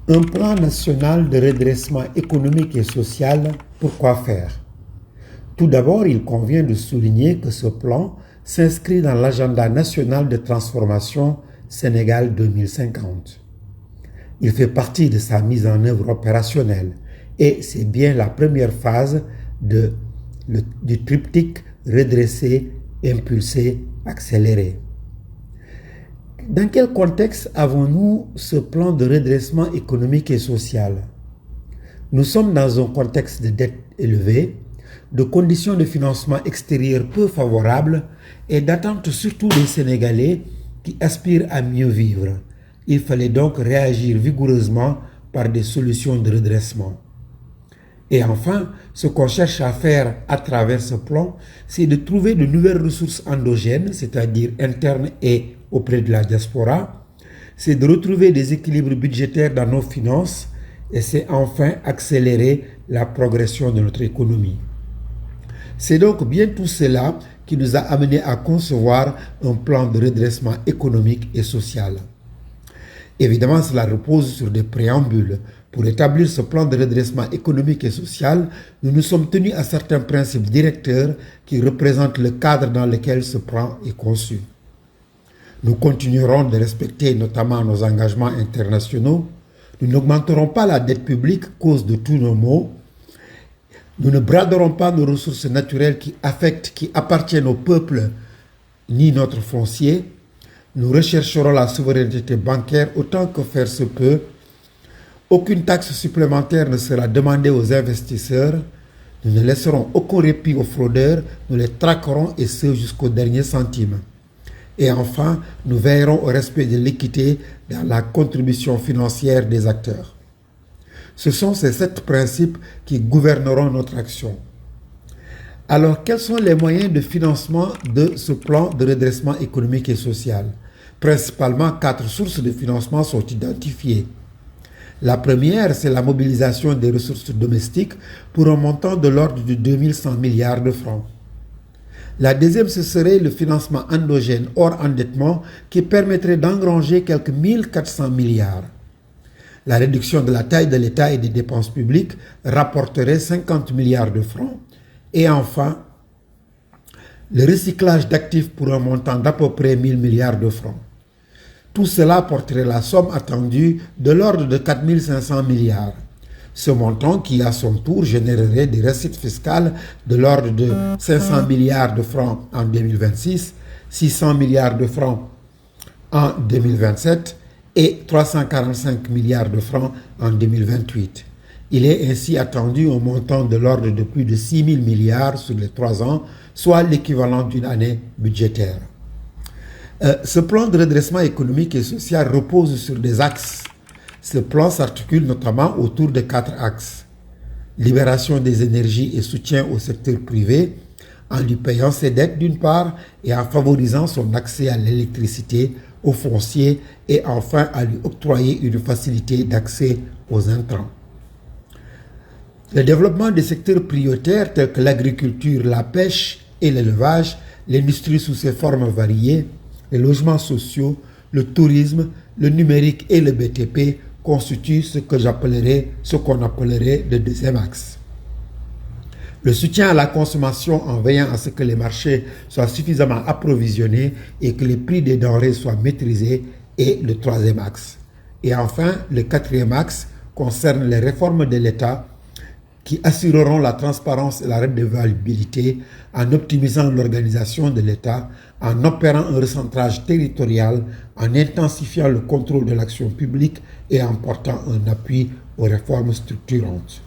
Un plan national de redressement économique et social, pourquoi faire? Tout d'abord, il convient de souligner que ce plan s'inscrit dans l'agenda national de transformation Sénégal 2050. Il fait partie de sa mise en œuvre opérationnelle et c'est bien la première phase du triptyque redresser, impulser, accélérer. Dans quel contexte avons-nous ce plan de redressement économique et social? Nous sommes dans un contexte de dette élevée, de conditions de financement extérieur peu favorables et d'attentes surtout des Sénégalais qui aspirent à mieux vivre. Il fallait donc réagir vigoureusement par des solutions de redressement. Et enfin, ce qu'on cherche à faire à travers ce plan, c'est de trouver de nouvelles ressources endogènes, c'est-à-dire internes et auprès de la diaspora. C'est de retrouver des équilibres budgétaires dans nos finances et c'est enfin accélérer la progression de notre économie. C'est donc bien tout cela qui nous a amenés à concevoir un plan de redressement économique et social. Évidemment, cela repose sur des préambules. Pour établir ce plan de redressement économique et social, nous nous sommes tenus à certains principes directeurs qui représentent le cadre dans lequel ce plan est conçu. Nous continuerons de respecter notamment nos engagements internationaux. Nous n'augmenterons pas la dette publique, cause de tous nos maux. Nous ne braderons pas nos ressources naturelles qui appartiennent au peuple, ni notre foncier. Nous rechercherons la souveraineté bancaire autant que faire se peut. Aucune taxe supplémentaire ne sera demandée aux investisseurs. Nous ne laisserons aucun répit aux fraudeurs. Nous les traquerons et ce jusqu'au dernier centime. Et enfin, nous veillerons au respect de l'équité dans la contribution financière des acteurs. Ce sont ces 7 principes qui gouverneront notre action. Alors, quels sont les moyens de financement de ce plan de redressement économique et social? Principalement, 4 sources de financement sont identifiées. La première, c'est la mobilisation des ressources domestiques pour un montant de l'ordre de 2100 milliards de francs. La deuxième, ce serait le financement endogène hors endettement qui permettrait d'engranger quelques 1400 milliards. La réduction de la taille de l'État et des dépenses publiques rapporterait 50 milliards de francs. Et enfin, le recyclage d'actifs pour un montant d'à peu près 1000 milliards de francs. Tout cela porterait la somme attendue de l'ordre de 4500 milliards. Ce montant qui, à son tour, générerait des recettes fiscales de l'ordre de 500 milliards de francs en 2026, 600 milliards de francs en 2027 et 345 milliards de francs en 2028. Il est ainsi attendu un montant de l'ordre de plus de 6 000 milliards sur les 3 ans, soit l'équivalent d'une année budgétaire. Ce plan de redressement économique et social repose sur des axes. Ce plan s'articule notamment autour de 4 axes. Libération des énergies et soutien au secteur privé, en lui payant ses dettes d'une part et en favorisant son accès à l'électricité, aux fonciers et enfin à lui octroyer une facilité d'accès aux intrants. Le développement des secteurs prioritaires tels que l'agriculture, la pêche et l'élevage, l'industrie sous ses formes variées, les logements sociaux, le tourisme, le numérique et le BTP constituent ce qu'on appellerait le deuxième axe. Le soutien à la consommation en veillant à ce que les marchés soient suffisamment approvisionnés et que les prix des denrées soient maîtrisés est le troisième axe. Et enfin, le quatrième axe concerne les réformes de l'État qui assureront la transparence et la redevabilité en optimisant l'organisation de l'État, en opérant un recentrage territorial, en intensifiant le contrôle de l'action publique et en portant un appui aux réformes structurantes.